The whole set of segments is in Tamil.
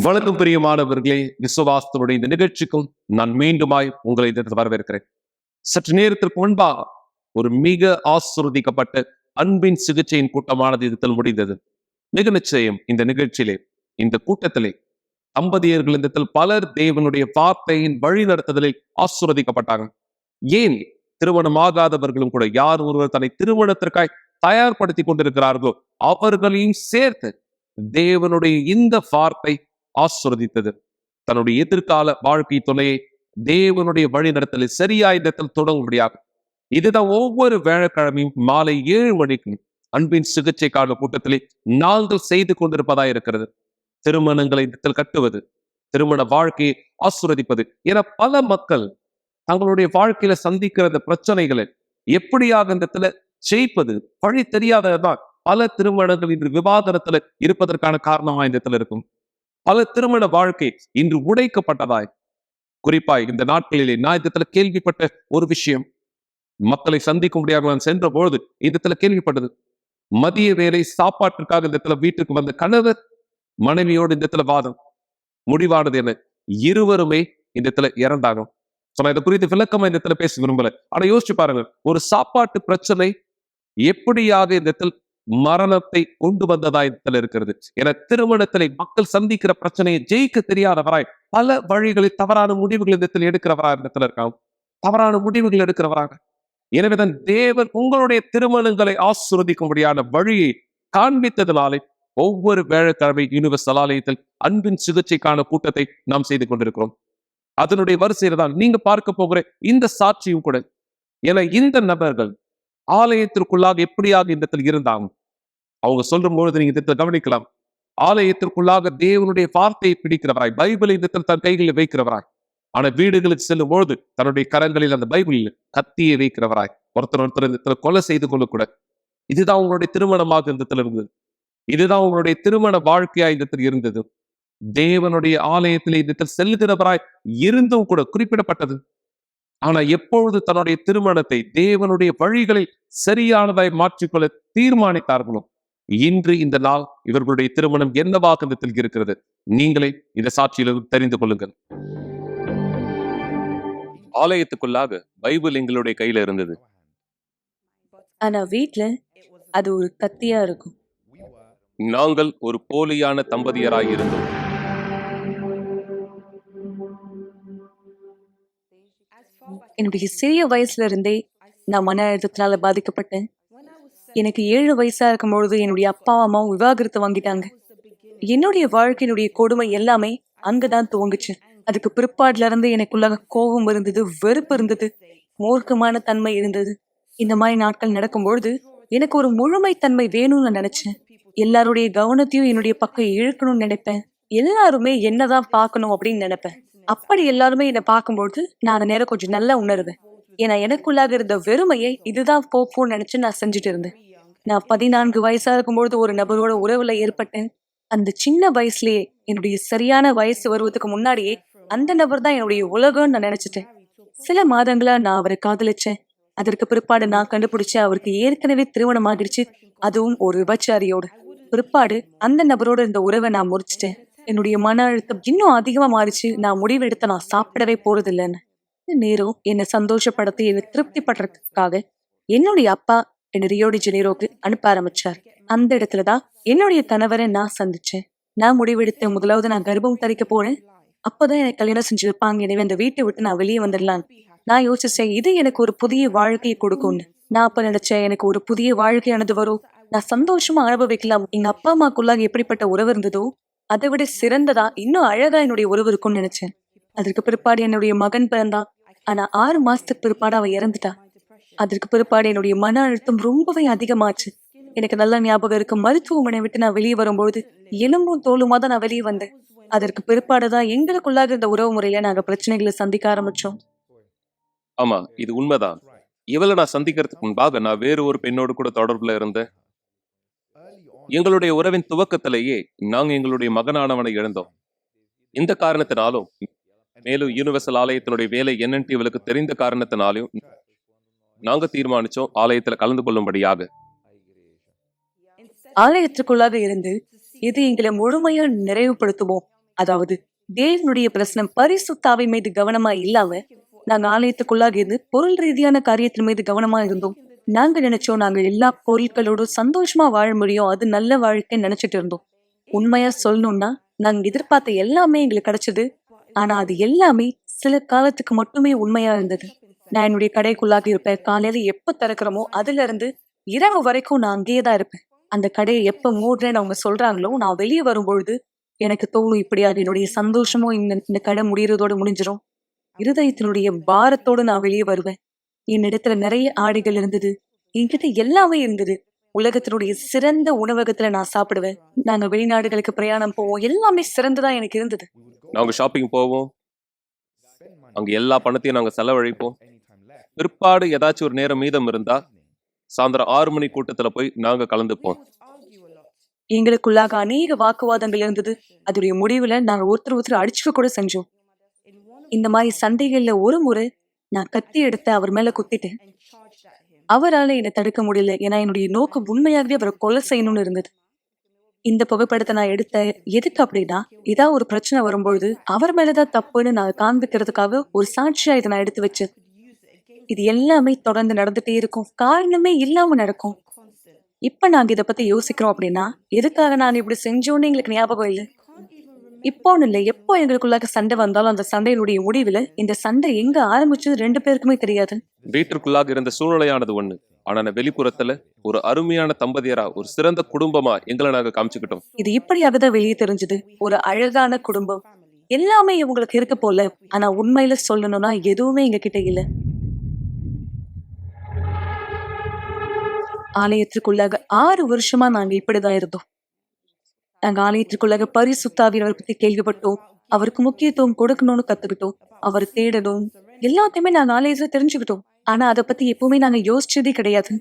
வணக்கம் பிரியமானவர்களே, விசுவாசத்தினுடைய இந்த நிகழ்ச்சிக்கும் நான் மீண்டுமாய் உங்களை வரவேற்கிறேன். சற்று நேரத்திற்கு முன்பாக ஒரு மிக ஆசிர்வதிக்கப்பட்ட அன்பின் சிகிச்சையின் கூட்டமானது இதில் முடிந்தது. மிக நிச்சயம் இந்த நிகழ்ச்சியிலே, இந்த கூட்டத்திலே தம்பதியர்கள் இந்த பலர் தேவனுடைய வார்த்தையின் வழி நடத்துதலில் ஆசிர்வதிக்கப்பட்டாங்க. ஏன் திருமணம் ஆகாதவர்களும் கூட யார் ஒருவர் தன்னை திருமணத்திற்காய் தயார்படுத்திக் கொண்டிருக்கிறார்களோ அவர்களையும் சேர்த்து தேவனுடைய இந்த வார்த்தை ஆசிர்வதித்தது. தன்னுடைய எதிர்கால வாழ்க்கை துணையை தேவனுடைய வழி நடத்தலை சரியா இடத்தில் தொடங்கும்படியாக இதுதான் ஒவ்வொரு வியாழக்கிழமையும் மாலை 7 மணிக்கு அன்பின் சிகிச்சைக்கான கூட்டத்திலே நாங்கள் செய்து கொண்டிருப்பதா இருக்கிறது. திருமணங்களை இடத்தில் கட்டுவது, திருமண வாழ்க்கையை ஆசிர்வதிப்பது என பல மக்கள் தங்களுடைய வாழ்க்கையில சந்திக்கிற இந்த பிரச்சனைகளை எப்படியாக இந்த இடத்துல ஜெயிப்பது வழி தெரியாததான் பல திருமணங்கள் இன்று விவாதத்துல இருப்பதற்கான காரணமா இந்த இடத்துல இருக்கும். பல திருமண வாழ்க்கை இன்று உடைக்கப்பட்டதாய், குறிப்பாய் இந்த நாட்களிலே நான் இடத்துல கேள்விப்பட்ட ஒரு விஷயம், மக்களை சந்திக்க முடியாமல் நான் சென்ற பொழுது இடத்துல கேள்விப்பட்டது. மதிய வேலை சாப்பாட்டிற்காக இந்த இடத்துல வீட்டுக்கு வந்த கணவர் மனைவியோடு இந்த இடத்துல வாதம். முடிவானது என்ன? இருவருமே இந்த இடத்துல இறந்தாங்க. இதை குறித்து விளக்கமா இந்த இடத்துல பேச விரும்பல. ஆனா யோசிச்சு பாருங்க, ஒரு சாப்பாட்டு பிரச்சனை எப்படியாக இந்த இடத்தில் மரணத்தை கொண்டு வந்ததா இடத்துல இருக்கிறது. என திருமணத்திலே மக்கள் சந்திக்கிற பிரச்சனையை ஜெயிக்க தெரியாதவராய் பல வழிகளில் தவறான முடிவுகள் இடத்தில் எடுக்கிறவராக இடத்துல இருக்காங்க. தவறான முடிவுகள் எடுக்கிறவராக. எனவேதான் தேவன் உங்களுடைய திருமணங்களை ஆசிர்வதிக்கும்படியான வழியை காண்பித்ததினாலே ஒவ்வொரு வியாழக்கிழமை யூனிவர்சல் ஆலயத்தில் அன்பின் சிகிச்சைக்கான கூட்டத்தை நாம் செய்து கொண்டிருக்கிறோம். அதனுடைய வரிசையில தான் நீங்க பார்க்க போகிற இந்த சாட்சியும் கூட. என இந்த நபர்கள் ஆலயத்திற்குள்ளாக எப்படியாக இந்த இடத்தில் இருந்தாங்க. அவங்க சொல்லும் பொழுது நீங்க இந்த கவனிக்கலாம். ஆலயத்திற்குள்ளாக தேவனுடைய வார்த்தையை பிடிக்கிறவராய், பைபிளை இந்த தன் கைகளில் வைக்கிறவராய், ஆனா வீடுகளுக்கு செல்லும் பொழுது தன்னுடைய கரங்களில் அந்த பைபிளில் கத்தியை வைக்கிறவராய், ஒருத்தர் இந்த கொலை செய்து கொள்ளக்கூட. இதுதான் உங்களுடைய திருமணமாக இந்த இடத்துல இருந்தது. இதுதான் உங்களுடைய திருமண வாழ்க்கையா இந்த இடத்தில் இருந்தது. தேவனுடைய ஆலயத்திலே இந்த செல்கிறவராய் இருந்தும் கூட குறிப்பிடப்பட்டது. ஆனா எப்பொழுது தன்னுடைய திருமணத்தை தேவனுடைய வழிகளில் சரியானதாய் மாற்றிக்கொள்ள தீர்மானித்தார்களோ, இன்று இந்த நாள் இவர்களுடைய திருமணம் என்னவாக இருக்கிறது. நீங்களே இந்த சாட்சியிலிருந்து தெரிந்து கொள்ளுங்கள். ஆலயத்துக்குள்ளாக பைபிள் எங்களுடைய கையில இருந்தது. ஆனா வீட்ல அது ஒரு கத்தியா இருக்கும். நாங்கள் ஒரு போலியான தம்பதியராய் இருந்தோம். என்னுடைய சிறிய வயசுல இருந்தே நான் மன அழுத்தத்தினால பாதிக்கப்பட்டேன். எனக்கு 7 வயசா இருக்கும் பொழுது என்னுடைய அப்பா அம்மாவும் விவாகரத்து வாங்கிட்டாங்க. என்னுடைய வாழ்க்கையினுடைய கொடுமை எல்லாமே அங்கதான் துவங்குச்சு. அதுக்கு பிற்பாடுல இருந்து எனக்குள்ளாக கோபம் இருந்தது, வெறுப்பு இருந்தது, மூர்க்கமான தன்மை இருந்தது. இந்த மாதிரி நாட்கள் நடக்கும் பொழுது எனக்கு ஒரு முழுமைத்தன்மை வேணும்னு நான் நினைச்சேன். எல்லாருடைய கவனத்தையும் என்னுடைய பக்கம் இழுக்கணும்னு நினைப்பேன். எல்லாருமே என்னதான் பார்க்கணும் அப்படின்னு நினைப்பேன். அப்படி எல்லாருமே என்னை பார்க்கும்பொழுது நான் அந்த நேரம் கொஞ்சம் நல்லா உணர்வேன். ஏன்னா எனக்குள்ளாக இருந்த வெறுமையை இதுதான் போப்போன்னு நினைச்சு நான் செஞ்சுட்டு இருந்தேன். நான் 14 வயசா இருக்கும்பொழுது ஒரு நபரோட உறவுல ஏற்பட்டேன். அந்த சின்ன வயசுலயே, என்னுடைய சரியான வயசு வருவதுக்கு முன்னாடியே அந்த நபர் தான் என்னுடைய உலகம்னு நான் நினைச்சிட்டேன். சில மாதங்களா நான் அவரை காதலிச்சேன். அதற்கு பிற்பாடு நான் கண்டுபிடிச்சேன் அவருக்கு ஏற்கனவே திருமணம் ஆகிடுச்சு, அதுவும் ஒரு விபச்சாரியோடு. பிற்பாடு அந்த நபரோட இருந்த உறவை நான் முறிச்சிட்டேன். என்னுடைய மன அழுத்தம் இன்னும் அதிகமா மாறிச்சு. நான் முடிவெடுத்த நான் சாப்பிடவே போறது இல்லைன்னு. நேரம் என்னை சந்தோஷப்படுத்தி என்னை திருப்தி படுறதுக்காக என்னுடைய அப்பா என்னை ரியோ டி ஜெனீரோக்கு அனுப்ப ஆரம்பிச்சார். அந்த இடத்துலதான் என்னுடைய கணவரை நான் சந்திச்சேன். நான் முடிவெடுத்த முதலாவது நான் கர்ப்பம் தரிக்க போனேன். அப்பதான் எனக்கு கல்யாணம் செஞ்சு வைப்பாங்க. எனவே அந்த வீட்டை விட்டு நான் வெளியே வந்துடலாம். நான் யோசிச்சேன், இது எனக்கு ஒரு புதிய வாழ்க்கையை கொடுக்கும்னு. நான் அப்ப நினைச்சேன், எனக்கு ஒரு புதிய வாழ்க்கையானது வரும், நான் சந்தோஷமா அனுபவிக்கலாம். எங்க அப்பா அம்மாக்குள்ளாக எப்படிப்பட்ட உறவு இருந்ததோ அதை விட சிறந்ததா, இன்னும் அழகா என்னுடைய உறவு இருக்கும்னு நினைச்சேன். அதற்கு பிற்பாடு என்னுடைய மகன் பிறந்தான். ஆனா 6 மாசத்துக்கு பிற்பாடு அவ இறந்துட்டா. அதற்கு பிற்பாடு என்னுடைய மன அழுத்தம் ரொம்பவே அதிகமாச்சு. எனக்கு நல்ல ஞாபகம் இருக்கு, மருத்துவமனை விட்டு நான் வெளியே வரும்பொழுது எலும்பும் தோலுமா தான் நான் வெளியே வந்தேன். அதற்கு பிற்பாடுதான் எங்களுக்குள்ளாக இருந்த உறவு முறையில நாங்க பிரச்சனைகளை சந்திக்க ஆரம்பிச்சோம். ஆமா, இது உண்மைதான். இவளை நான் சந்திக்கிறதுக்கு முன்பாக நான் வேறு ஒரு பெண்ணோடு கூட தொடர்புல இருந்தேன். எங்களுடைய உறவின் துவக்கத்திலேயே நாங்க எங்களுடைய மகனானவனை இழந்தோம். இந்த காரணத்தினாலும், மேலும் யூனிவர்சல் ஆலயத்தினுடைய வேலை என்னன்ட்டு இவளுக்கு தெரிந்த காரணத்தினாலும் நாங்க தீர்மானிச்சோம் ஆலயத்துல கலந்து கொள்ளும்படியாக. ஆலயத்துக்குள்ளாக இருந்து இது எங்களை முழுமையா நிறைவுபடுத்துவோம். அதாவது தேவனுடைய பிரசனம் பரிசுத்தாவை மீது கவனமா இல்லாம நாங்க ஆலயத்துக்குள்ளாக இருந்து பொருள் ரீதியான காரியத்தின் மீது கவனமா இருந்தோம். நாங்க நினைச்சோம் நாங்க எல்லா பொருட்களோடும் சந்தோஷமா வாழ முடியும், அது நல்ல வாழ்க்கைன்னு நினைச்சிட்டு இருந்தோம். உண்மையா சொல்லணும்னா நாங்க எதிர்பார்த்த எல்லாமே எங்களுக்கு கிடைச்சது. ஆனா அது எல்லாமே சில காலத்துக்கு மட்டுமே உண்மையா இருந்தது. நான் என்னுடைய கடைக்குள்ளாக இருப்பேன். காலையில எப்ப திறக்கிறோமோ அதுல இருந்து இரவு வரைக்கும் நான் அங்கேயே தான் இருப்பேன். அந்த கடையை எப்ப மூடுறேன்னு அவங்க சொல்றாங்களோ நான் வெளியே வரும்பொழுது எனக்கு தோணும், இப்படியா என்னுடைய சந்தோஷமும் இந்த கடை முடியறதோட முடிஞ்சிரும். இருதயத்தினுடைய பாரத்தோடு நான் வெளியே வருவேன். என்னிடத்துல நிறைய ஆடைகள் இருந்தது, என்கிட்ட எல்லாமே இருந்தது. உலகத்தினுடைய சிறந்த உணவகத்துல நான் சாப்பிடுவேன். நாங்க வெளிநாடுகளுக்கு பிரயாணம் போவோம், எல்லாமே சிறந்ததா எனக்கு இருந்தது. நாங்க ஷாப்பிங் போவோம், அங்க எல்லா பணத்தையும் நாங்க செலவழிப்போம். பிற்பாடு ஏதாச்சும் ஒரு நேரம் மீதம் இருந்தா சாயந்தரம் 6 மணி கூட்டத்துல போய் நாங்க கலந்துப்போம். எங்களுக்குள்ளாக அநேக வாக்குவாதங்கள் இருந்தது. அதோடைய முடிவுல நாங்க ஒருத்தர் அடிச்சுக்க கூட செஞ்சோம். இந்த மாதிரி சண்டைகள்ல ஒரு முறை நான் கத்தி எடுத்து அவர் மேல குத்திட்டேன். அவரால என்னை தடுக்க முடியல. ஏன்னா என்னுடைய நோக்கம் உண்மையாகவே அவரை கொலை செய்யணும்னு இருந்தது. இந்த புகைப்படத்தை நான் எடுத்த எதுக்கு அப்படின்னா, ஏதாவது ஒரு பிரச்சனை வரும்பொழுது அவர் மேலதான் தப்புன்னு நான் காண்பிக்கிறதுக்காக ஒரு சாட்சியா இதை நான் எடுத்து வச்சேன். இது எல்லாமே தொடர்ந்து நடந்துட்டே இருக்கும், காரணமே இல்லாம நடக்கும். இப்ப நாங்க இதை பத்தி யோசிக்கிறோம் அப்படின்னா எதுக்காக நான் இப்படி செஞ்சோன்னு எங்களுக்கு ஞாபகம் இல்லை. இப்போன்னு இல்லை, எப்போ எங்களுக்குள்ளாக சண்டை வந்தாலும் அந்த சண்டையினுடைய முடிவுல இந்த சண்டை எங்க ஆரம்பிச்சது 2 பேருக்குமே தெரியாது. வீட்டிற்குள்ளாக இருந்த சூழ்நிலையானது ஒண்ணு, ஆனா வெளிப்புறத்துல ஒரு அருமையான தம்பதியரா, ஒரு சிறந்த குடும்பமா எங்களை நாங்க காமிச்சுக்கிட்டோம். இது இப்படியாகதான் வெளியே தெரிஞ்சது. ஒரு அழகான குடும்பம், எல்லாமே இவங்களுக்கு இருக்க போல. ஆனா உண்மையில சொல்லணும்னா எதுவுமே எங்க கிட்ட இல்ல. ஆலயத்திற்குள்ளாக 6 வருஷமா நாங்க இப்படிதான் இருந்தோம். நாங்க ஆலயத்திற்குள்ளாக பரிசுத்தாவியரை பத்தி கேள்விப்பட்டோம், அவருக்கு முக்கியத்துவம் கொடுக்கணும்னு கத்துக்கிட்டோம், அவர் தேடணும், எல்லாத்தையுமே நாங்க ஆலயத்துல தெரிஞ்சுக்கிட்டோம். ஆனா அதை பத்தி எப்பவுமே நாங்க யோசிச்சதே கிடையாது.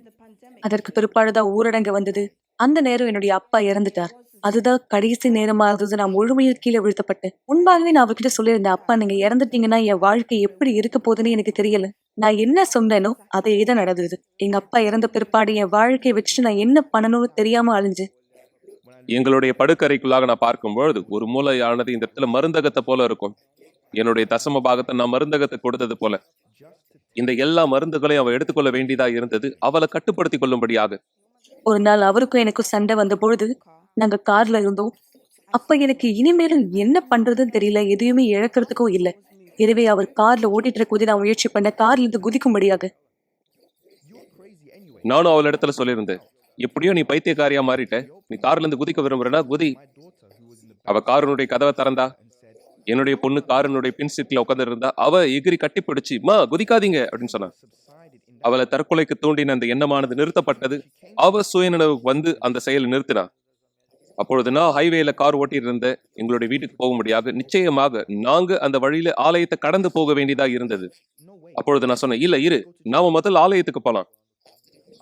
அதற்கு பிற்பாடுதான் ஊரடங்கு வந்தது. அந்த நேரம் என்னுடைய அப்பா இறந்துட்டார். அதுதான் கடைசி நேரமா இருந்தது. நான் முழுமையில் கீழே வீழ்த்தப்பட்டேன். முன்பாகவே நான் அவர்கிட்ட சொல்லியிருந்தேன், அப்பா நீங்க இறந்துட்டீங்கன்னா என் வாழ்க்கை எப்படி இருக்க போகுதுன்னு எனக்கு தெரியல. நான் என்ன சொன்னேனோ அதே தான் நடந்தது. எங்க அப்பா இறந்த பிற்பாடு என் வாழ்க்கையை வச்சுட்டு நான் என்ன பண்ணணும்னு தெரியாம அழிஞ்சேன். எங்களுடைய படுக்கறைக்குள்ளாக நான் பார்க்கும்பொழுது ஒரு மூலையானது இந்த இடத்துல மருந்தகத்தை போல இருக்கும். என்னுடைய தசம பாகத்தை நான் மருந்தகத்தை கொடுத்தது போல இந்த எல்லா மருந்துகளையும் அவ எடுத்துக்கொள்ள வேண்டியதா இருந்தது, அவளை கட்டுப்படுத்திக் கொள்ளும்படியாக. ஒரு நாள் அவருக்கும் எனக்கும் சண்டை வந்த பொழுது நாங்க கார்ல இருந்தோம். அப்ப எனக்கு இனிமேலும் என்ன பண்றதுன்னு தெரியல, எதையுமே இழக்கிறதுக்கும் இல்ல. எனவே அவர் கார்ல ஓட்டிட்டு இருக்கும்போது நான் முயற்சி பண்ண கார்ல இருந்து குதிக்கும்படியாக. நானும் அவள் இடத்துல சொல்லியிருந்தேன், எப்படியோ நீ பைத்தியக்காரியா மாறிட்ட, நீ கார்ல இருந்து குதிக்க விரும்புறனா குதி. அவ காரனுடைய கதவை திறந்தா, என்னுடைய பொண்ணு காரனுடைய பின் சீட்ல உட்கார்ந்து இருந்தா, அவ எகிரி கட்டி பிடிச்சு மா குதிக்காதீங்க அப்படின்னு சொன்னா. அவளை தற்கொலைக்கு தூண்டின அந்த எண்ணமானது நிறுத்தப்பட்டது. அவ சுயநினைவுக்கு வந்து அந்த செயலை நிறுத்தினா. அப்பொழுது நான் ஹைவேல கார் ஓட்டிட்டு இருந்த எங்களுடைய வீட்டுக்கு போகும்படியாக நிச்சயமாக நாங்க அந்த வழியில ஆலயத்தை கடந்து போக வேண்டியதா இருந்தது. அப்பொழுது நான் சொன்னேன், இல்ல இரு, நாம முதல்ல ஆலயத்துக்கு போலாம்.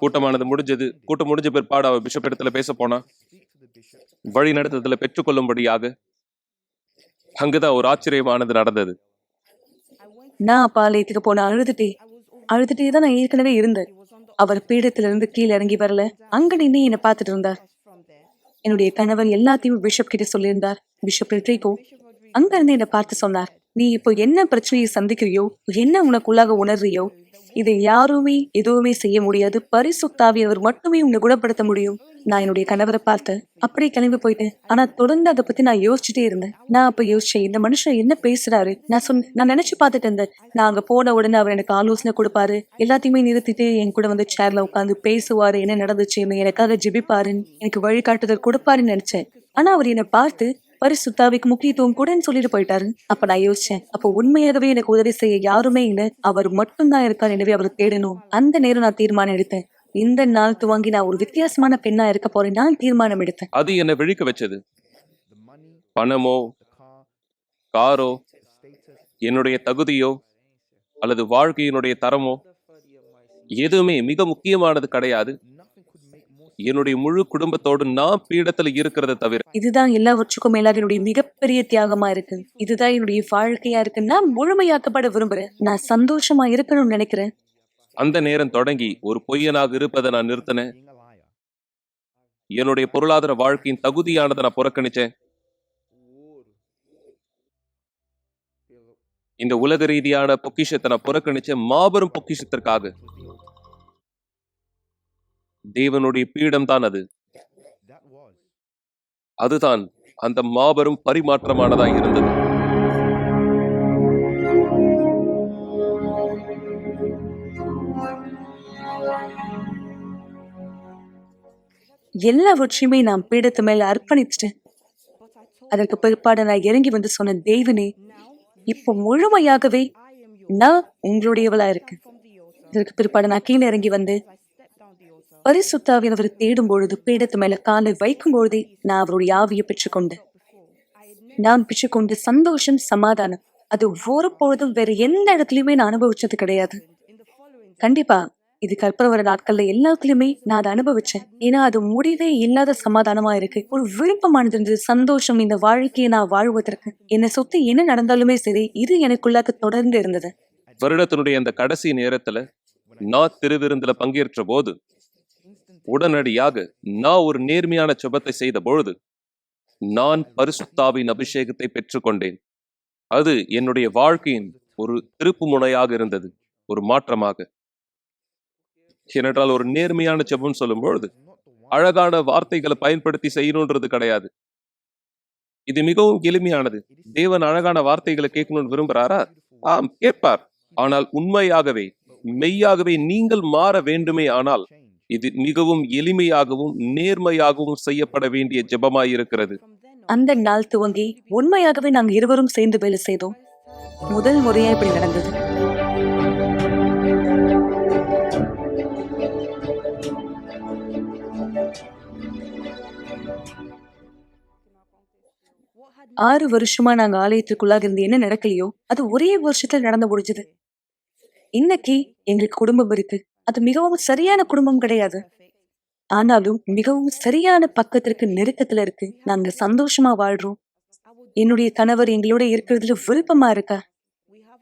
கூட்டமானது முடிஞ்சது. கூட்டம் முடிஞ்ச பிற்பாடு அவ பிஷப் இடத்துல பேச போனா. வழி நடத்துதல பெற்றுக்கொள்ளும்படியாக அங்குதான் ஒரு ஆச்சரியமானது நடந்தது. நான் அப்பா ஆலயத்துக்கு போன அழுதுட்டே தான் நான் ஏற்கனவே இருந்தேன். அவர் பீடத்துல இருந்து கீழே இறங்கி வரல, அங்க நின்று என்னை பார்த்துட்டு இருந்தார். என்னுடைய கணவர் எல்லாத்தையும் பிஷப் கிட்ட சொல்லியிருந்தார். பிஷப் ரெட்ரிகோ அங்க இருந்து என்னை பார்த்து சொன்னார், நீ இப்போ என்ன பிரச்சனையை சந்திக்கிறியோ, என்ன உனக்குள்ளாக உணர்றியோ, இதை யாருமே எதுவுமே செய்ய முடியாது, பரிசுத்தாவியவர் மட்டுமே உன்னை குணப்படுத்த முடியும். நான் என்னுடைய கணவரை பார்த்தேன், அப்படியே கிளம்பி போயிட்டேன். ஆனா தொடர்ந்து அதை பத்தி நான் யோசிச்சுட்டே இருந்தேன். நான் அப்ப யோசிச்சேன், இந்த மனுஷன் என்ன பேசுறாரு. நான் நினைச்சு பார்த்துட்டு இருந்தேன், நான் அங்க போன உடனே அவர் எனக்கு ஆலோசனை கொடுப்பாரு, எல்லாத்தையுமே நிறுத்திட்டு என் கூட வந்து சேர்ல உட்காந்து பேசுவாரு, என்ன நடந்துச்சுன்னு எனக்காக ஜெபிப்பாருன்னு, எனக்கு வழிகாட்டுதல் கொடுப்பாருன்னு நினைச்சேன். ஆனா அவர் என்னை பார்த்து பரிசுத்தாவிக்கு முக்கியத்துவம் கூடன்னு சொல்லிட்டு போயிட்டாரு. அப்ப நான் யோசிச்சேன், அப்ப உண்மையாகவே எனக்கு உதவி செய்ய யாருமே இல்லை, அவர் மட்டும்தான் இருக்கார், எனவே அவர் தேடணும். அந்த நேரம் நான் தீர்மானம் எடுத்தேன், இந்த நாள் துவங்கி நான் ஒரு வித்தியாசமான பெண்ணா இருக்க போறேன். நான் தீர்மானம் எடுத்தேன். அது என்னை விழிக்க வச்சது. பணமோ காரோ என்னுடைய தகுதியோ அல்லது வாழ்க்கையினுடைய தரமோ எதுவுமே மிக முக்கியமானது கிடையாது. என்னுடைய முழு குடும்பத்தோடு நான் பீடத்துல இருக்கிறத தவிர. இதுதான் எல்லாவற்றுக்கும் மேலாக என்னுடைய மிகப்பெரிய தியாகமா இருக்கு. இதுதான் என்னுடைய வாழ்க்கையா இருக்கு. நான் முழுமையாக்கப்பட விரும்புறேன். நான் சந்தோஷமா இருக்கணும்னு நினைக்கிறேன். அந்த நேரம் தொடங்கி ஒரு பொய்யனாக இருப்பதை நான் நிறுத்தினேன். என்னுடைய பொருளாதார வாழ்க்கையின் தகுதியானதை நான் புறக்கணிச்சேன். இந்த உலக ரீதியான பொக்கிஷத்தை நான் புறக்கணிச்ச மாபெரும் பொக்கிஷத்திற்காக தேவனுடைய பீடம் தான் அது. அதுதான் அந்த மாபெரும் பரிமாற்றமானதாக இருந்தது. எல்லாவற்றையுமே நான் பீடத்து மேல அர்ப்பணிச்சிட்டேன். அதற்கு பிற்பாடு நான் இறங்கி வந்து சொன்ன, தேவனே, இப்போ முழுமையாகவே நான் உங்களுடையவளா இருக்கேன். இதற்கு பிற்பாடு நான் கீழே இறங்கி வந்து பரிசுத்தாவியவர் தேடும் பொழுது, பீடத்து மேல காலை வைக்கும் பொழுதே நான் அவருடைய ஆவியை பெற்றுக்கொண்டேன். நான் பெற்றுக்கொண்டு சந்தோஷம், சமாதானம், அது ஒரு பொழுதும் வேற எந்த இடத்துலயுமே நான் அனுபவிச்சது கிடையாது. கண்டிப்பா இது கற்பவர நாட்கள்ல எல்லாத்துலயுமே நான் அதை அனுபவிச்சேன். ஏன்னா அது முடிவே இல்லாத சமாதானமா இருக்கு. ஒரு விருப்பமானது இருந்தது, சந்தோஷம், இந்த வாழ்க்கையை நான் வாழ்வதற்கு. என்னை சுத்தி என்ன நடந்தாலுமே சரி, இது எனக்குள்ளாக தொடர்ந்து இருந்தது. வருடத்தினுடைய அந்த கடைசி நேரத்துல நான் திருவிருந்துல பங்கேற்ற போது உடனடியாக நான் ஒரு நேர்மையான ஜெபத்தை செய்த பொழுது நான் பரிசுத்தாவின் அபிஷேகத்தை பெற்றுக்கொண்டேன். அது என்னுடைய வாழ்க்கையின் ஒரு திருப்பு முனையாக இருந்தது, ஒரு மாற்றமாக. ஏனென்றால் ஒரு நேர்மையான ஜெபம் சொல்லும் பொழுது அழகான வார்த்தைகளை பயன்படுத்தி செய்யணுன்றது கிடையாது. இது மிகவும் எளிமையானது. தேவன் அழகான வார்த்தைகளை கேட்கணும்னு விரும்புறாரா? ஆம், கேட்பார். ஆனால் உண்மையாகவே, மெய்யாகவே நீங்கள் மாற வேண்டுமே ஆனால் இது மிகவும் எளிமையாகவும் நேர்மையாகவும் செய்யப்பட வேண்டிய ஜெபமாயிருக்கிறது. அந்த நாள் துவங்கி உண்மையாகவே நாங்க இருவரும் சேர்ந்து வேலை செய்தோம். முதல் முறையா இப்படி நடந்தது. ஆறு வருஷமா நாங்க ஆலயத்துக்குள்ளாக இருந்து என்ன நடக்கலையோ அது ஒரே வருஷத்துல நடந்து முடிஞ்சது. இன்னைக்கு எங்களுக்கு குடும்பம் இருக்கு. அது மிகவும் சரியான குடும்பம் கிடையாது, ஆனாலும் மிகவும் சரியான பக்கத்திற்கு நெருக்கத்துல இருக்கு. நாங்க சந்தோஷமா வாழ்றோம். என்னுடைய கணவர் எங்களோட இருக்கிறதுல விருப்பமா இருக்கா.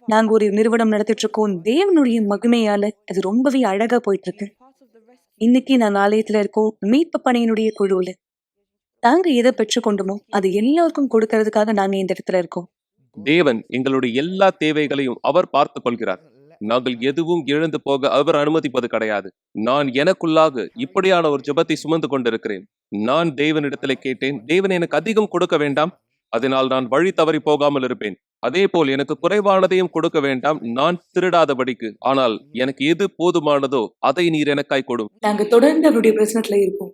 நாங்க ஒரு நிறுவனம் நடத்திட்டு இருக்கோம். தேவனுடைய மகிமையால அது ரொம்பவே அழகா போயிட்டு இருக்கு. இன்னைக்கு நாங்க ஆலயத்துல இருக்கோம், மீட்பு பணியினுடைய குழுவுல. நாங்க எதை பெற்றுக்கொண்டோமோ அது எல்லாருக்கும் கொடுக்கறதுக்காக நாங்க இந்த இடத்துல இருக்கோம். தேவன் எங்களுடைய எல்லா தேவைகளையும் அவர் பார்த்துக் கொள்கிறார். நாங்கள் எதுவும் இழந்து போக அவர் அனுமதிப்பது கிடையாது. நான் எனக்குள்ளாக இப்படியான ஒரு ஜெபத்தை சுமந்து கொண்டிருக்கிறேன். நான் தேவனிடத்துல கேட்டேன், தேவன் எனக்கு அதிகம் கொடுக்க வேண்டாம், அதனால் நான் வழி தவறி போகாமல் இருப்பேன். அதே போல் எனக்கு குறைவானதையும் கொடுக்க வேண்டாம், நான் திருடாதபடிக்கு. ஆனால் எனக்கு எது போதுமானதோ அதை நீர் எனக்காய் கொடும். நாங்க தொடர்ந்து அவருடைய பிரச்சனத்துல இருப்போம்.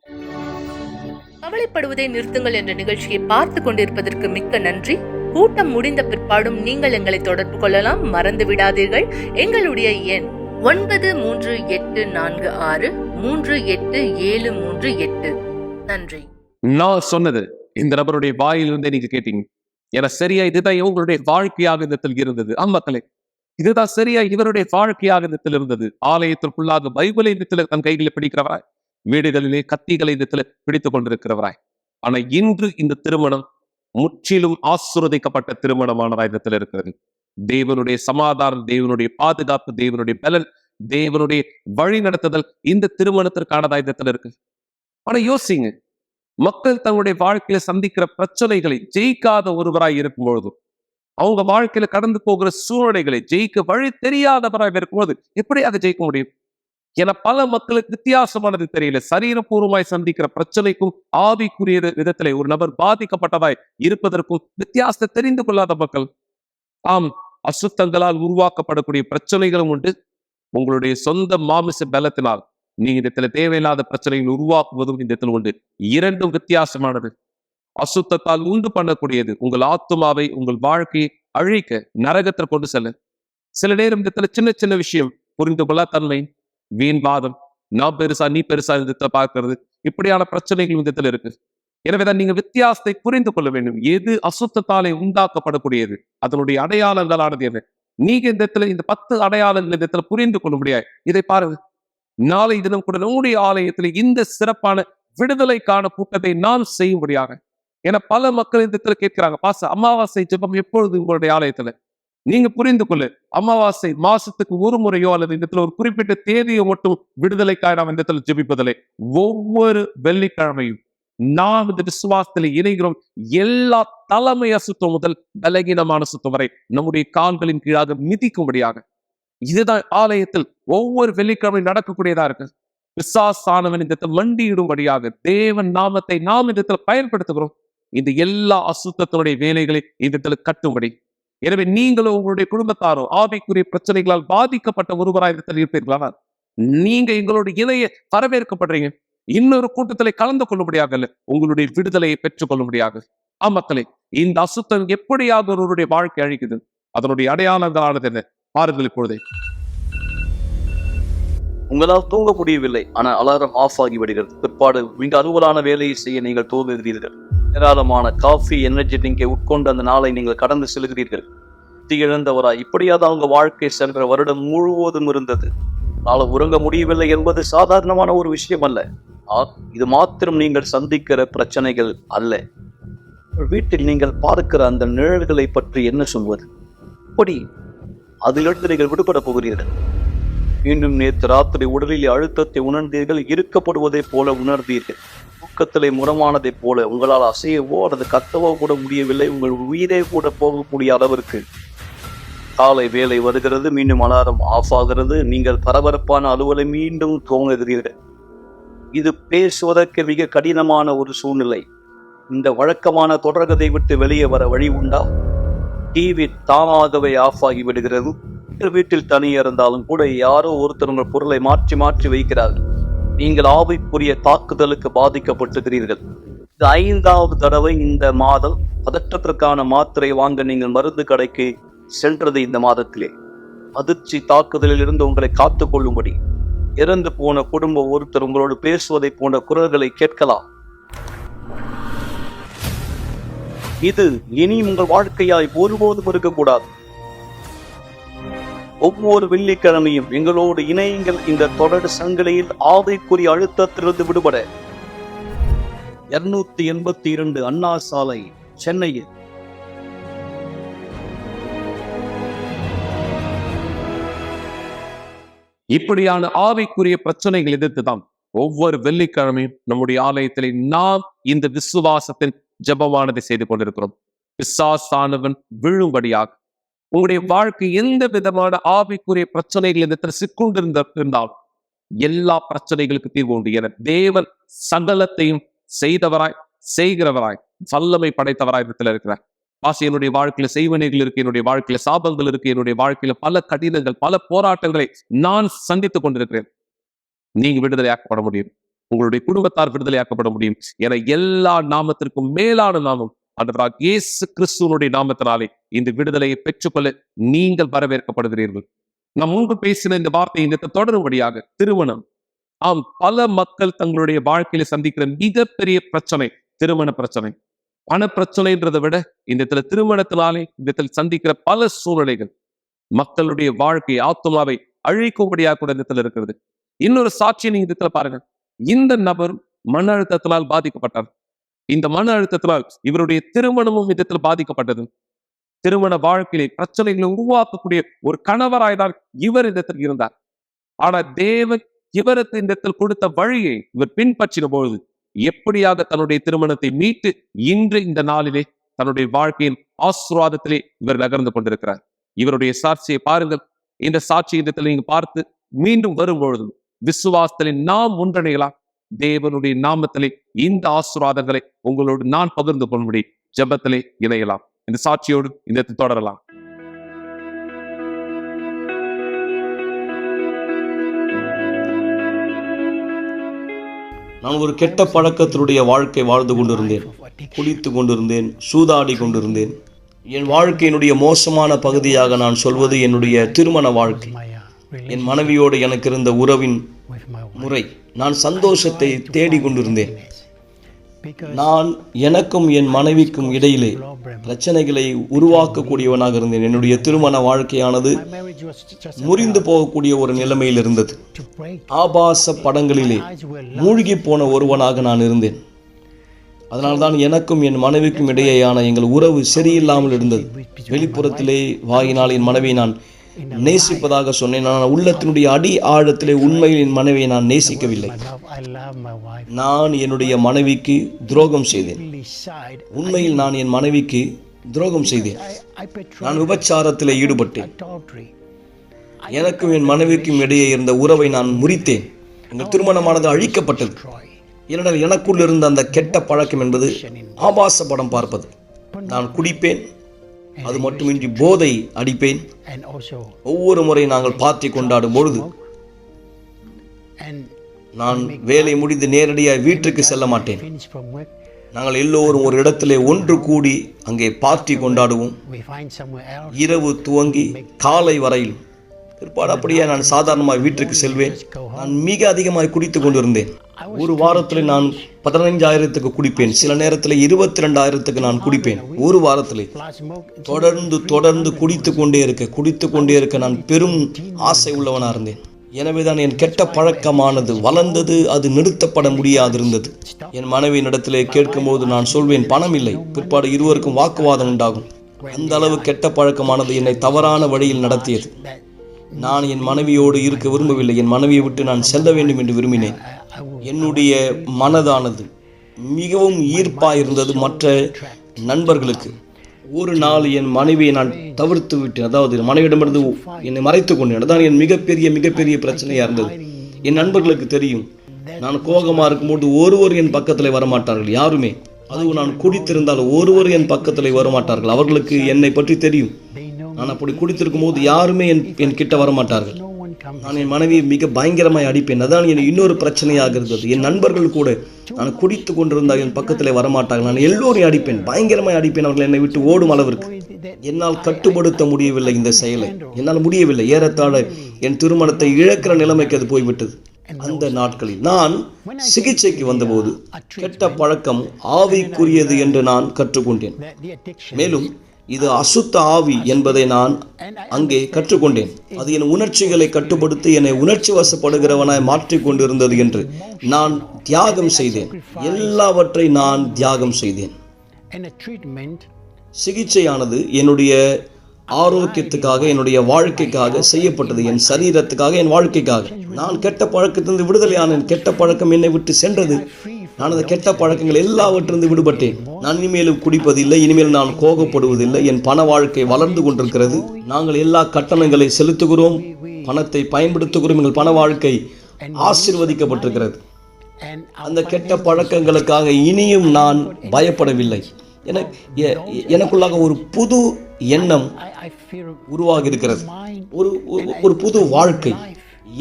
கவலைப்படுவதை நிறுத்துங்கள் என்ற நிகழ்ச்சியை பார்த்து கொண்டிருப்பதற்கு மிக்க நன்றி. கூட்டம் முடிந்த பிற்பாடும் நீங்கள் எங்களை தொடர்பு கொள்ளலாம். மறந்து விடாதீர்கள், எங்களுடைய எண் 9346387338. நன்றி. நான் சொன்னது இந்த நபருடைய வாயிலிருந்தே நீங்க கேட்டீங்க. என சரியா இதுதான் இவங்களுடைய வாழ்க்கையாக இடத்தில் இருந்தது. மக்களே, இதுதான் சரியா இவருடைய வாழ்க்கையாக இடத்தில் இருந்தது. ஆலயத்திற்குள்ளாக பைபிளை இடத்துல தன் கைகளை பிடிக்கிறவராய், வீடுகளிலே கத்திகளை இடத்துல பிடித்துக் கொண்டிருக்கிறவராய். ஆனா இன்று இந்த திருமணம் முற்றிலும் ஆசீர்வதிக்கப்பட்ட திருமணமானதா இடத்துல இருக்கிறது. தேவனுடைய சமாதானம், தேவனுடைய பாதுகாப்பு, தேவனுடைய பலன், தேவனுடைய வழி நடத்துதல் இந்த திருமணத்திற்கானதா இடத்துல இருக்கு. ஆனா யோசிங்க, மக்கள் தங்களுடைய வாழ்க்கையில சந்திக்கிற பிரச்சனைகளை ஜெயிக்காத ஒருவராய் இருக்கும் பொழுதும், அவங்க வாழ்க்கையில கடந்து போகிற சூழ்நிலைகளை ஜெயிக்க வழி தெரியாதவராய் இருக்கும்போது எப்படி அதை ஜெயிக்க முடியும்? என பல மக்களுக்கு வித்தியாசமானது தெரியல. சரீரபூர்வமாய் சந்திக்கிற பிரச்சனைக்கும் ஆவிக்குரிய விதத்திலே ஒரு நபர் பாதிக்கப்பட்டதாய் இருப்பதற்கும் வித்தியாசத்தை தெரிந்து கொள்ளாத மக்கள். ஆம், அசுத்தங்களால் உருவாக்கப்படக்கூடிய பிரச்சனைகளும் உண்டு. உங்களுடைய சொந்த மாமிச பலத்தினால் நீங்க இடத்துல தேவையில்லாத பிரச்சனைகள் உருவாக்குவதும் இந்த இடத்துல உண்டு. இரண்டும் வித்தியாசமானது. அசுத்தத்தால் உண்டு பண்ணக்கூடியது உங்கள் ஆத்துமாவை, உங்கள் வாழ்க்கையை அழிக்க, நரகத்தை கொண்டு செல்ல. சில நேரம் இடத்துல சின்ன சின்ன விஷயம் புரிந்து கொள்ளா தன்மை, வீண்வாதம், நான் பெருசா நீ பெருசா இந்த பார்க்கிறது, இப்படியான பிரச்சனைகள் இந்த இடத்துல இருக்கு. எனவேதான் நீங்க வித்தியாசத்தை புரிந்து கொள்ள வேண்டும். எது அசுத்தத்தாலே உண்டாக்கப்படக்கூடியது, அதனுடைய அடையாளங்களானது என்ன? நீங்க இந்த இடத்துல இந்த 10 அடையாளங்கள் இந்த இடத்துல புரிந்து கொள்ள முடியாது. இதை பாருங்க. நாளை தினம் கூட நம்முடைய ஆலயத்தில் இந்த சிறப்பான விடுதலைக்கான கூட்டத்தை நான் செய்யும்படியாக என பல மக்கள் இந்த இடத்துல கேட்கிறாங்க, பாச அமாவாசை ஜெபம் எப்பொழுது உங்களுடைய ஆலயத்துல? நீங்க புரிந்து கொள்ளு, அமாவாசை மாசத்துக்கு ஒரு முறையோ அல்லது இந்த இடத்துல ஒரு குறிப்பிட்ட தேதியை மட்டும் விடுதலைக்காக நாம் இந்த இடத்துல ஜெபிப்பதில்லை. ஒவ்வொரு வெள்ளிக்கிழமையும் நாம் இந்த விசுவாசத்தில் இணைகிறோம். எல்லா தலைமை அசுத்தம் முதல் பலகீனமான சுத்தம் வரை நம்முடைய கால்களின் கீழாக மிதிக்கும்படியாக இதுதான் ஆலயத்தில் ஒவ்வொரு வெள்ளிக்கிழமை நடக்கக்கூடியதா இருக்கு. பிசாசானவன் இந்த மண்டியிடும்படியாக தேவன் நாமத்தை நாம் இந்த பயன்படுத்துகிறோம். இந்த எல்லா அசுத்தத்தினுடைய வேலைகளை இந்த கட்டும்படி. எனவே நீங்களும் உங்களுடைய குடும்பத்தாரோ ஆவிக்குரிய பிரச்சனைகளால் பாதிக்கப்பட்ட ஒருவராக இந்த இருப்பீர்களா? நீங்க எங்களோட இணைய வரவேற்கப்படுறீங்க. இன்னொரு கூட்டத்திலே கலந்து கொள்ளும்படியாக அல்ல, உங்களுடைய விடுதலையை பெற்றுக் கொள்ளும்படியாக. மக்களே, இந்த அசுத்தம் எப்படியாக ஒருவருடைய வாழ்க்கை அழிக்குது, அதனுடைய அடையாளங்களானது என்ன பாருங்கள். இப்பொழுதே உங்களால் தூங்க முடியவில்லை, ஆனால் அலாரம் ஆஃப் ஆகி விடுகிறது. பிற்பாடு மிக அலுவலான வேலையை செய்ய நீங்கள் தூங்குகிறீர்கள். ஏராளமான காஃபி, எனர்ஜி ட்ரிங்கை உட்கொண்டு அந்த நாளை நீங்கள் கடந்து செல்கிறீர்கள். இழந்தவராய் இப்படியாவது அவங்க வாழ்க்கை சென்ற வருடம் முழுவதும் இருந்தது. நாளை உறங்க முடியவில்லை என்பது சாதாரணமான ஒரு விஷயம் அல்ல. இது மாத்திரம் நீங்கள் சந்திக்கிற பிரச்சனைகள் அல்ல. வீட்டில் நீங்கள் பார்க்கிற அந்த நிழல்களை பற்றி என்ன சொல்வது? அப்படி அதிலிருந்து நீங்கள் விடுபட போகிறீர்கள். மீண்டும் நேற்று ராத்திரி உடலில் அழுத்தத்தை உணர்ந்தீர்கள், இருக்கப்படுவதை போல உணர்ந்தீர்கள். தூக்கத்திலே முரமானதைப் போல உங்களால் அசையவோ அல்லது கத்தவோ கூட முடியவில்லை. உங்கள் உயிரே கூட போகக்கூடிய அளவிற்கு காலை வேலை வருகிறது, மீண்டும் அலாரம் ஆஃப் ஆகிறது. நீங்கள் பரபரப்பான அலுவலை மீண்டும் துவங்குகிறீர்கள். இது பேசுவதற்கு மிக கடினமான ஒரு சூழ்நிலை. இந்த வழக்கமான தொடர்கதை விட்டு வெளியே வர வழி உண்டா? டிவி தானாகவே ஆஃப் ஆகி விடுகிறது. வீட்டில் தனியே இருந்தாலும் கூட யாரோ ஒருத்தர் உங்கள் பொருளை மாற்றி மாற்றி வைக்கிறார்கள். நீங்கள் ஆவிக்குரிய தாக்குதலுக்கு பாதிக்கப்பட்டுகிறீர்கள். இது 5வது தடவை இந்த மாதம் பதற்றத்திற்கான மாத்திரை வாங்க நீங்கள் மருந்து கடைக்கு சென்றது. இந்த மாதத்திலே அதிர்ச்சி தாக்குதலில் இருந்து உங்களை காத்துக் கொள்ளும்படி இறந்து போன குடும்பம் ஒருத்தர் உங்களோடு பேசுவதை போன்ற குரல்களை கேட்கலாம். இது இனி உங்கள் வாழ்க்கையாய் ஒருபோதும் இருக்கக்கூடாது. ஒவ்வொரு வெள்ளிக்கிழமையும் எங்களோடு இணையுங்கள். இந்த தொடர் சங்கிலியில் ஆவிக்குரிய அழுத்தத்திலிருந்து விடுபட 282 அண்ணா சாலை, சென்னையில் இப்படியான ஆவிக்குரிய பிரச்சனைகள் எதிர்த்துதான் ஒவ்வொரு வெள்ளிக்கிழமையும் நம்முடைய ஆலயத்திலே நாம் இந்த விசுவாசத்தின் ஜெபமானதை செய்து கொண்டிருக்கிறோம். பிசாசானவன் விழும்படியாக உங்களுடைய வாழ்க்கை எந்த விதமான ஆவிக்குரிய பிரச்சனைகள் எதிர்த்து சிக்கொண்டிருந்தாலும் எல்லா பிரச்சனைகளுக்கு தீர்வு உண்டு என தேவன் சகலத்தையும் செய்தவராய், செய்கிறவராய், வல்லமை படைத்தவராய் இருக்கிறார். என்னுடைய வாழ்க்கையில செய்வனைகள் இருக்கு, என்னுடைய வாழ்க்கையில சாபங்கள் இருக்கு, என்னுடைய வாழ்க்கையில பல கடினங்கள், பல போராட்டங்களை நான் சந்தித்துக் கொண்டிருக்கிறேன். நீங்க விடுதலையாக்கப்பட முடியும், உங்களுடைய குடும்பத்தார் விடுதலையாக்கப்பட முடியும் என எல்லா நாமத்திற்கும் மேலான நாமம் ஆண்டவராகிய இயேசு கிறிஸ்துவினுடைய நாமத்தினாலே இந்த விடுதலையை பெற்றுக்கொள்ள நீங்கள் வரவேற்கப்படுகிறீர்கள். நாம் முன்பு பேசின இந்த வார்த்தையை தொடரும்படியாக திருமணம். பல மக்கள் தங்களுடைய வாழ்க்கையில சந்திக்கிற மிகப்பெரிய பிரச்சனை திருமண பிரச்சனை. பண பிரச்சனைன்றதை விட இந்த திருமணத்தினாலே இந்த சந்திக்கிற பல சூழ்நிலைகள் மக்களுடைய வாழ்க்கை ஆத்மாவை அழிக்கும்படியாக கூட இந்த இருக்கிறது. இன்னொரு சாட்சியை நீங்க இந்த பாருங்க. இந்த நபர் மன அழுத்தத்தினால் பாதிக்கப்பட்டார். இந்த மன அழுத்தத்தினால் இவருடைய திருமணமும் விதத்தில் பாதிக்கப்பட்டது. திருமண வாழ்க்கையிலே பிரச்சனைகளை உருவாக்கக்கூடிய ஒரு கணவராய்தான் இவர் இந்த இருந்தார். ஆனா தேவன் இவருக்கு இந்த கொடுத்த வழியை இவர் பின்பற்றின பொழுது எப்படியாக தன்னுடைய திருமணத்தை மீட்டு இன்று இந்த நாளிலே தன்னுடைய வாழ்க்கையின் ஆசீர்வாதத்திலே இவர் நகர்ந்து கொண்டிருக்கிறார். இவருடைய சாட்சியை பாருங்கள். இந்த சாட்சி இடத்தில் நீங்க பார்த்து மீண்டும் வரும்பொழுது விசுவாசத்திலே நாம் ஒன்றிணையலாம். தேவனுடைய நாமத்திலே இந்த ஆசீர்வாதங்களை உங்களோடு நான் பகிர்ந்து கொள்ளும்படி ஜெபத்திலே இணையலாம். இந்த சாட்சியோடு இந்த தொடரலாம். நான் ஒரு கெட்ட பழக்கத்தினுடைய வாழ்க்கை வாழ்ந்து கொண்டிருந்தேன். குடித்து கொண்டிருந்தேன், சூதாடி கொண்டிருந்தேன். என் வாழ்க்கையினுடைய மோசமான பகுதியாக நான் சொல்வது என்னுடைய திருமண வாழ்க்கை. என் மனைவியோடு எனக்கு இருந்த உறவின் முறை. நான் சந்தோஷத்தை தேடிக் கொண்டிருந்தேன். நான் எனக்கும் என் மனைவிக்கும் இடையிலே பிரச்சனைகளை உருவாக்கக்கூடியவனாக இருந்தேன். என்னுடைய திருமண வாழ்க்கையானது முறிந்து போகக்கூடிய ஒரு நிலைமையில் இருந்தது. ஆபாச படங்களிலே மூழ்கி போன ஒருவனாக நான் இருந்தேன். அதனால்தான் எனக்கும் என் மனைவிக்கும் இடையேயான எங்கள் உறவு சரியில்லாமல் இருந்தது. வெளிப்புறத்திலே வாயினால் என் மனைவியை நான் நேசிப்பதாக சொன்னேன். நான் உள்ளத்தினுடைய அடி ஆழத்திலே உண்மையில் என் மனைவியை நான் நேசிக்கவில்லை. நான் என்னுடைய மனைவிக்கு துரோகம் செய்தேன். உண்மையில் நான் என் மனைவிக்கு துரோகம் செய்தேன். நான் விபச்சாரத்தில் ஈடுபட்டேன். எனக்கும் என் மனைவிக்கும் இடையே இருந்த உறவை நான் முறித்தேன். எங்கள் திருமணமானது அழிக்கப்பட்டது. ஏனென்றால் எனக்குள் இருந்த அந்த கெட்ட பழக்கம் என்பது ஆபாச படம் பார்ப்பது. நான் குடிப்பேன், அது மட்டுமின்றி போதை அடிப்பேன். ஒவ்வொரு முறை நாங்கள் பார்ட்டி கொண்டாடும் பொழுது நான் வேலை முடிந்து நேரடியாக வீட்டுக்கு செல்ல மாட்டேன். நாங்கள் எல்லோரும் ஒரு இடத்திலே ஒன்று கூடி அங்கே பார்ட்டி கொண்டாடுவோம். இரவு துவங்கி காலை வரையில். பிற்பாடு அப்படியே நான் சாதாரணமாக வீட்டுக்கு செல்வேன். நான் மிக அதிகமாக குடித்து கொண்டிருந்தேன். ஒரு வாரத்தில் நான் 15,000க்கு குடிப்பேன். சில நேரத்தில் 22,000க்கு நான் குடிப்பேன். ஒரு வாரத்தில் தொடர்ந்து குடித்து கொண்டே இருக்க நான் பெரும் ஆசை உள்ளவனாக இருந்தேன். எனவேதான் என் கெட்ட பழக்கமானது வளர்ந்தது. அது நிறுத்தப்பட முடியாதிருந்தது. என் மனைவியின் இடத்திலே கேட்கும்போது நான் சொல்வேன், பணம் இல்லை. பிற்பாடு இருவருக்கும் வாக்குவாதம் உண்டாகும். அந்த அளவு கெட்ட பழக்கமானது என்னை தவறான வழியில் நடத்தியது. நான் என் மனைவியோடு இருக்க விரும்பவில்லை. என் மனைவியை விட்டு நான் செல்ல வேண்டும் என்று விரும்பினேன். என்னுடைய மனதானது மிகவும் ஈர்ப்பாக இருந்தது மற்ற நண்பர்களுக்கு. ஒரு நாள் என் மனைவியை நான் தவிர்த்து விட்டேன். அதாவது மனைவியிடமிருந்து என்னை மறைத்து கொண்டேன். அதான் என் மிகப்பெரிய பிரச்சனையாக இருந்தது. என் நண்பர்களுக்கு தெரியும், நான் கோபமாக இருக்கும்போது ஒருவர் என் பக்கத்தில் வரமாட்டார்கள். யாருமே. அதுவும் நான் குடித்திருந்தால் ஒருவர் என் பக்கத்தில் வரமாட்டார்கள். அவர்களுக்கு என்னை பற்றி தெரியும். நான் அப்படி குடித்திருக்கும் போது யாருமே என் கிட்ட வரமாட்டார்கள். நான் என் மனைவியை மிக பயங்கரமாய் அடிப்பேன். அதான் என் இன்னொரு பிரச்சனையாக இருந்தது. என் நண்பர்கள் கூட நான் குடித்து கொண்டிருந்தால் என் பக்கத்தில் வரமாட்டார்கள். நான் எல்லோரையும் அடிப்பேன், பயங்கரமாய் அடிப்பேன். அவர்கள் என்னை விட்டு ஓடும் அளவிற்கு. என்னால் கட்டுப்படுத்த முடியவில்லை இந்த செயலை. என்னால் முடியவில்லை. ஏறத்தாழ என் திருமணத்தை இழக்கிற நிலைமைக்கு அது போய்விட்டது. அந்த நாட்களில் நான் சிகிச்சைக்கு வந்தபோது கெட்ட பழக்கம் ஆவிக்குரியது என்று நான் கற்றுக்கொண்டேன். மேலும் இது அசுத்த ஆவி என்பதை நான் அங்கே கற்றுக்கொண்டேன். அது என் உணர்ச்சிகளை கட்டுப்படுத்தி என்னை உணர்ச்சி வசப்படுகிறவனாய் மாற்றிக்கொண்டிருந்தது என்று நான் தியாகம் செய்தேன். எல்லாவற்றை நான் தியாகம் செய்தேன். சிகிச்சையானது என்னுடைய ஆரோக்கியத்துக்காக, என்னுடைய வாழ்க்கைக்காக செய்யப்பட்டது. என் சரீரத்துக்காக, என் வாழ்க்கைக்காக. நான் கெட்ட பழக்கத்திலிருந்து விடுதலையானேன். கெட்ட பழக்கம் என்னை விட்டு சென்றது. நான் அந்த கெட்ட பழக்கங்கள் எல்லாவற்றிலிருந்து விடுபட்டேன். நான் இனிமேலும் குடிப்பதில்லை. இனிமேல் நான் கோபப்படுவதில்லை. என் பண வாழ்க்கை வளர்ந்து கொண்டிருக்கிறது. நாங்கள் எல்லா கட்டணங்களை செலுத்துகிறோம், பணத்தை பயன்படுத்துகிறோம். எங்கள் பண வாழ்க்கை ஆசீர்வதிக்கப்பட்டிருக்கிறது. அந்த கெட்ட பழக்கங்களுக்காக இனியும் நான் பயப்படவில்லை. எனக்குள்ளாக ஒரு புது எண்ணம் உருவாகி இருக்கிறது. ஒரு புது வாழ்க்கை.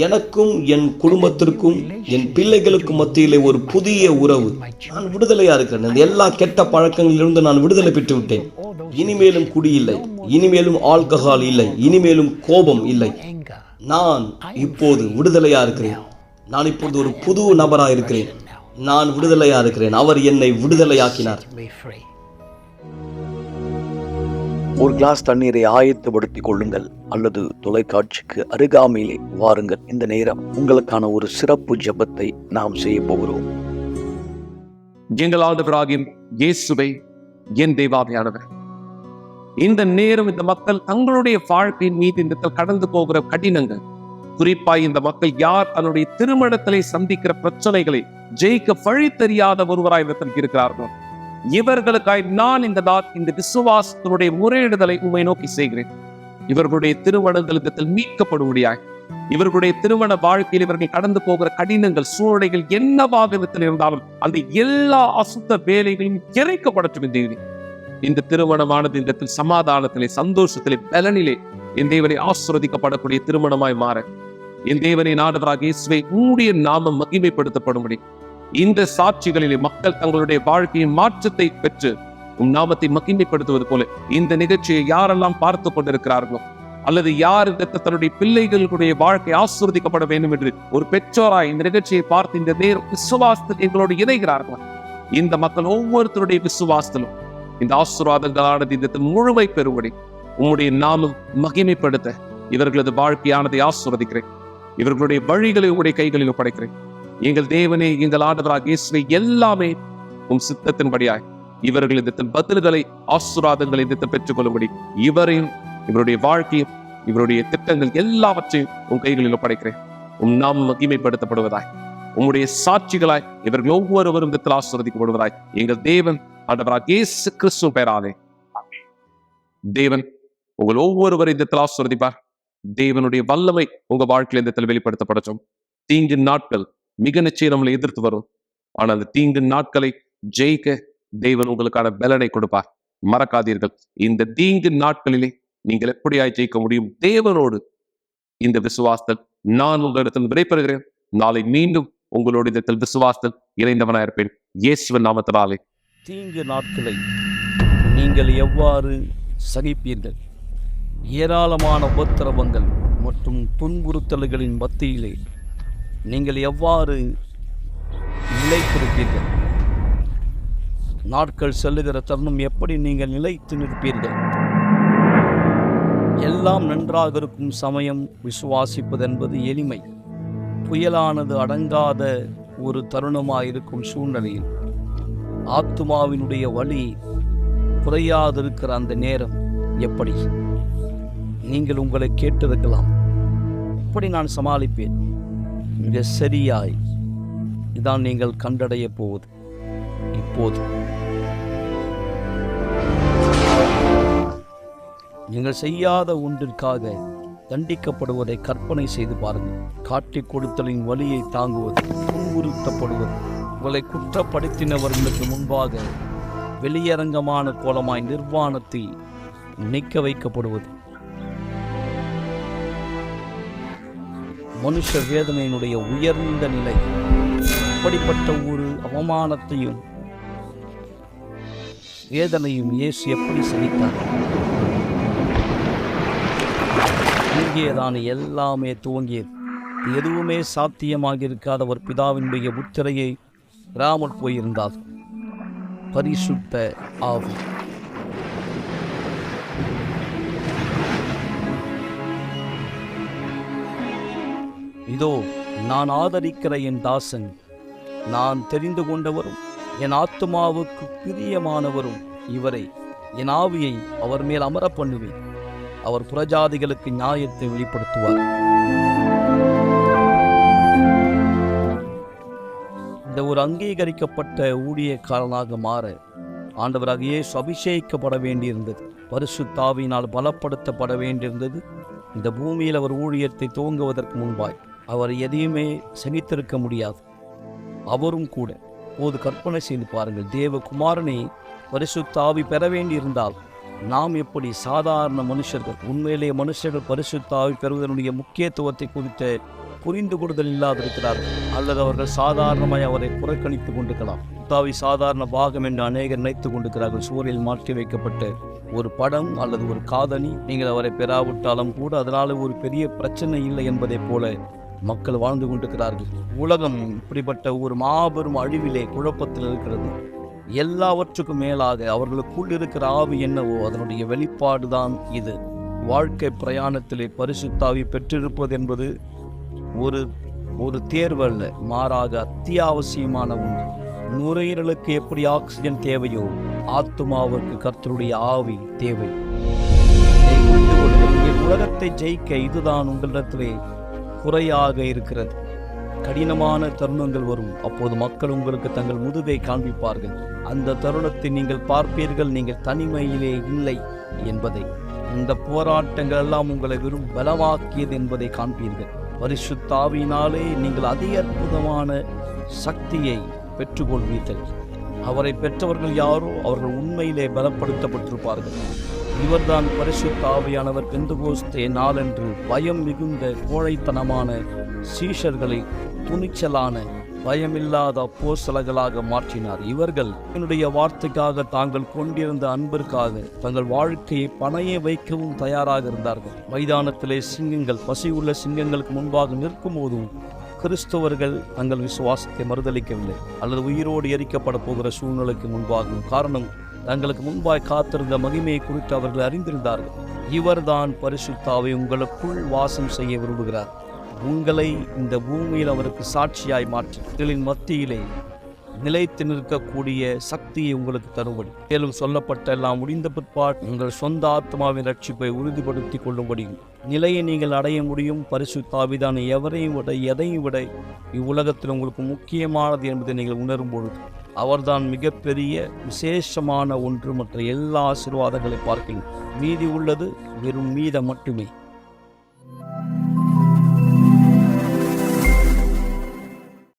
எனக்கும் என் குடும்பத்திற்கும் என் பிள்ளைகளுக்கும் மத்தியிலே ஒரு புதிய உறவு. நான் விடுதலையா இருக்கிறேன். இந்த எல்லா கெட்ட பழக்கங்களிலிருந்து நான் விடுதலை பெற்று விட்டேன். இனிமேலும் குடி இல்லை, இனிமேலும் ஆல்கஹால் இல்லை, இனிமேலும் கோபம் இல்லை. நான் இப்போது விடுதலையா இருக்கிறேன். நான் இப்போது ஒரு புது நபரா இருக்கிறேன். நான் விடுதலையா இருக்கிறேன். அவர் என்னை விடுதலையாக்கினார். ஒரு கிளாஸ் தண்ணீரை ஆயத்தப்படுத்திக் கொள்ளுங்கள் அல்லது தொலைக்காட்சிக்கு அருகாமையிலே வாருங்கள். இந்த நேரம் உங்களுக்கான ஒரு சிறப்பு ஜெபத்தை நாம் செய்ய போகிறோம். எங்கள் ஆண்டவராகிய இயேசுவே, என் தேவாவியானவர், இந்த நேரம் இந்த மக்கள் தங்களுடைய வாழ்க்கையின் மீது இந்த கடந்து போகிற கடினங்கள், குறிப்பாய் இந்த மக்கள் யார் தன்னுடைய திருமணத்திலே சந்திக்கிற பிரச்சனைகளை ஜெயிக்க வழி தெரியாத ஒருவராய் இருக்கிறார்கள், இவர்களுக்காய் நான் இந்த விசுவாசத்தினுடைய முறையிடுதலை உண்மை நோக்கி செய்கிறேன். இவர்களுடைய திருமணங்கள் மீட்கப்படும்படியாய், இவர்களுடைய திருமண வாழ்க்கையில் இவர்கள் கடந்து போகிற கடினங்கள், சூழ்நிலைகள் என்னவாக இருந்தாலும் அந்த எல்லா அசுத்த வேலைகளையும் இறைக்கப்படட்டும். இந்த திருமணமானது இந்த சமாதானத்திலே, சந்தோஷத்திலே, பலனிலே என் தேவனை ஆசீர்வதிக்கப்படக்கூடிய திருமணமாய் மாற, என் தேவனை ஆண்டவராகிய இயேசுவே உம்முடைய நாமம் மகிமைப்படுத்தப்படும்படி இந்த சாட்சிகளிலே மக்கள் தங்களுடைய வாழ்க்கையின் மாற்றத்தை பெற்று உம் நாமத்தை மகிமைப்படுத்துவது போல இந்த நிகழ்ச்சியை யாரெல்லாம் பார்த்து கொண்டிருக்கிறார்களோ, அல்லது யார் தன்னுடைய பிள்ளைகளுடைய வாழ்க்கை ஆசீர்வதிக்கப்பட வேண்டும் என்று ஒரு பெற்றோராய் இந்த நிகழ்ச்சியை பார்த்து இந்த நேரம் விசுவாசத்தில் எங்களோடு இணைகிறார்கள், இந்த மக்கள் ஒவ்வொருத்தருடைய விசுவாசத்திலும் இந்த ஆசீர்வாதங்களானது இந்த முழுமை பெறும்படி உம்முடைய நாமம் மகிமைப்படுத்த இவர்களது வாழ்க்கையானதை ஆசீர்வதிக்கிறேன். இவர்களுடைய வழிகளை உடைய கைகளில் ஒப்படைக்கிறேன். எங்கள் தேவனே, எங்கள் ஆண்டவராகிய இயேசுவே, எல்லாமே உம் சித்தத்தின்படியாய் இவர்கள் இந்த பதில்களை, ஆசீர்வாதங்களை பெற்றுக் கொள்ளும்படி இவரையும் இவருடைய வாழ்க்கையும் இவருடைய திட்டங்கள் எல்லாவற்றையும் உன் கைகளில் ஒப்படைக்கிறேன். நாம் மகிமைப்படுத்தப்படுவதாய், உம்முடைய சாட்சிகளாய் இவர்கள் ஒவ்வொருவரும் விதத்தில் ஆசீர்வதிக்கப்படுவதாய் எங்கள் தேவன் ஆண்டவராகிய இயேசு கிறிஸ்து பெயராலே ஆமென். தேவன் உங்கள் ஒவ்வொருவரை இந்த ஆசீர்வதிப்பார். தேவனுடைய வல்லமை உங்க வாழ்க்கையில் இந்த வெளிப்படுத்தப்படட்டும். தீங்கு நாட்கள் மிக நிச்சயம் நம்மளை எதிர்த்து வரும். ஆனால் அந்த தீங்கு நாட்களை ஜெயிக்க தேவன் உங்களுக்கான பலனை கொடுப்பார். மறக்காதீர்கள், இந்த தீங்கு நாட்களிலே நீங்கள் எப்படியாய் ஜெயிக்க முடியும்? தேவனோடு இந்த விசுவாசத்தில் நான் உங்களிடத்தில் விடைபெறுகிறேன். நாளை மீண்டும் உங்களோட இடத்தில் விசுவாசத்தில் இணைந்தவனாக இருப்பேன். இயேசுவின் நாமத்தினாலே. தீங்கு நாட்களை நீங்கள் எவ்வாறு சகிப்பீர்கள்? ஏராளமான உபத்திரவங்கள் மற்றும் துன்புறுத்தல்களின் மத்தியிலே நீங்கள் எவ்வாறு நிலைத்திருப்பீர்கள்? நாட்கள் செல்லுகிற தருணம் எப்படி நீங்கள் நிலைத்து நிற்பீர்கள்? எல்லாம் நன்றாக இருக்கும் சமயம் விசுவாசிப்பது என்பது எளிமை. புயலானது அடங்காத ஒரு தருணமாயிருக்கும் சூழ்நிலையில் ஆத்துமாவினுடைய வலி குறையாதிருக்கிற அந்த நேரம் எப்படி? நீங்கள் உங்களை கேட்டிருக்கலாம், எப்படி நான் சமாளிப்பேன்? மிக சரியாய் இதான் நீங்கள் கண்டடைய போவது. இப்போது நீங்கள் செய்யாத ஒன்றிற்காக தண்டிக்கப்படுவதை கற்பனை செய்து பாருங்கள். காட்டிக் கொடுத்தலின் வலியை தாங்குவது, துன்புறுத்தப்படுவது, உங்களை குற்றப்படுத்தினவர்களுக்கு முன்பாக வெளியரங்கமான கோலமாய் நிர்வாணத்தில் நிற்க வைக்கப்படுவது, மனுஷ வேதனையினுடைய உயர்ந்த நிலை. அப்படிப்பட்ட ஒரு அவமானத்தையும் வேதனையும் இயேசு எப்படி சகித்தார்? இங்கேதான் எல்லாமே துவங்கியது. எதுவுமே சாத்தியமாக இருக்காத ஒரு பிதாவினுடைய முத்திரையை ராமர் போயிருந்தார். பரிசுத்த ஆவி. இதோ நான் ஆதரிக்கிற என் தாசன், நான் தெரிந்து கொண்டவரும் என் ஆத்துமாவுக்கு பிரியமானவரும் இவரை. என் ஆவியை அவர் மேல் அமர பண்ணுவேன். அவர் புறஜாதிகளுக்கு நியாயத்தை வெளிப்படுத்துவார். இந்த ஒரு அங்கீகரிக்கப்பட்ட ஊழியக்காரனாக மாற ஆண்டவராக இயேசு அபிஷேகிக்கப்பட வேண்டியிருந்தது. பரிசுத்த ஆவியினால் பலப்படுத்தப்பட வேண்டியிருந்தது. இந்த பூமியில் அவர் ஊழியத்தை துவங்குவதற்கு முன்பாய் அவர் எதையுமே சகித்திருக்க முடியாது. அவரும் கூட போது கற்பனை செய்து பாருங்கள், தேவகுமாரனை பரிசுத்த ஆவி பெற வேண்டியிருந்தால் நாம் எப்படி சாதாரண மனுஷர்கள், உண்மையிலே மனுஷர்கள் பரிசுத்த ஆவி பெறுவதனுடைய முக்கியத்துவத்தை குறித்த புரிந்து கொள்ளுதல் இல்லாதிருக்கிறார்கள். அல்லது அவர்கள் சாதாரணமாய் அவரை புறக்கணித்து கொண்டிருக்கலாம். தாவி சாதாரண பாகம் என்று அநேகர் நினைத்துக் கொண்டிருக்கிறார்கள். சூரியல் மாற்றி வைக்கப்பட்ட ஒரு படம் அல்லது ஒரு காதணி. நீங்கள் அவரை பெறாவிட்டாலும் கூட அதனால ஒரு பெரிய பிரச்சனை இல்லை என்பதை போல மக்கள் வாழ்ந்து கொண்டிருக்கிறார்கள். உலகம் இப்படிப்பட்ட ஒரு மாபெரும் அழிவிலே குழப்பத்தில் இருக்கிறது. எல்லாவற்றுக்கும் மேலாக அவர்களுக்குள் இருக்கிற ஆவி என்னவோ அதனுடைய வெளிப்பாடுதான் இது. வாழ்க்கை பிரயாணத்திலே பரிசுத்தாவி பெற்றிருப்பது என்பது ஒரு தேர்வு அல்ல, மாறாக அத்தியாவசியமான ஒன்று. நுரையீரலுக்கு எப்படி ஆக்சிஜன் தேவையோ ஆத்துமாவிற்கு கர்த்தருடைய ஆவி தேவை. உலகத்தை ஜெயிக்க இதுதான் உங்களிடத்திலே குறையாக இருக்கிறது. கடினமான தருணங்கள் வரும். அப்போது மக்கள் உங்களுக்கு தங்கள் முதுகை காண்பிப்பார்கள். அந்த தருணத்தை நீங்கள் பார்ப்பீர்கள், நீங்கள் தனிமையிலே இல்லை என்பதை. இந்த போராட்டங்கள் எல்லாம் உங்களை வெறும் பலமாக்கியது என்பதை காண்பீர்கள். பரிசுத்த ஆவியினாலே நீங்கள் அதி அற்புதமான சக்தியை பெற்றுக்கொள்வீர்கள். அவரை பெற்றவர்கள் யாரோ அவர்கள் உண்மையிலே பலப்படுத்தப்பட்டிருப்பார்கள். இவர்தான் பரிசுத்த ஆவியானவர். பெந்தகோஸ்தே நாளன்று பயம் மிகுந்த கோழைத்தனமான சீஷர்களை துணிச்சலான பயமில்லாத அப்போஸ்தலர்களாக மாற்றினார். இவர்கள் என்னுடைய வார்த்தைக்காக தாங்கள் கொண்டிருந்த அன்பிற்காக தங்கள் வாழ்க்கையை பணைய வைக்கவும் தயாராக இருந்தார்கள். மைதானத்திலே சிங்கங்கள், பசியுள்ள சிங்கங்களுக்கு முன்பாக நிற்கும் போதும் கிறிஸ்தவர்கள் தங்கள் விசுவாசத்தை மறுதளிக்கவில்லை. அல்லது உயிரோடு எரிக்கப்பட போகிற சூழ்நிலைக்கு முன்பாகவும். காரணம், தங்களுக்கு முன்பாய் காத்திருந்த மகிமையை குறித்து அவர்கள் அறிந்திருந்தார்கள். இவர்தான் பரிசுத்த ஆவி உங்களுக்குள் வாசம் செய்ய விரும்புகிறார். உங்களை இந்த பூமியில் அவருக்கு சாட்சியாய் மாற்றி மத்தியிலே நிலைத்து நிற்கக்கூடிய சக்தியை உங்களுக்கு தரும்படி, மேலும் சொல்லப்பட்ட எல்லாம் முடிந்த பிற்பாடு உங்கள் சொந்த ஆத்மாவின் ரட்சிப்பை உறுதிப்படுத்திக் கொள்ளும்படி நிலையை நீங்கள் அடைய முடியும். பரிசுத்த ஆவிதான் எவரையும் விட எதையும் விட இவ்வுலகத்தில் உங்களுக்கு முக்கியமானது என்பதை நீங்கள் உணரும் பொழுது அவர்தான் மிகப்பெரிய விசேஷமான ஒன்று. மற்ற எல்லா ஆசீர்வாதங்களை பார்க்கிறோம். மீதி உள்ளது வெறும் மீதம் மட்டுமே.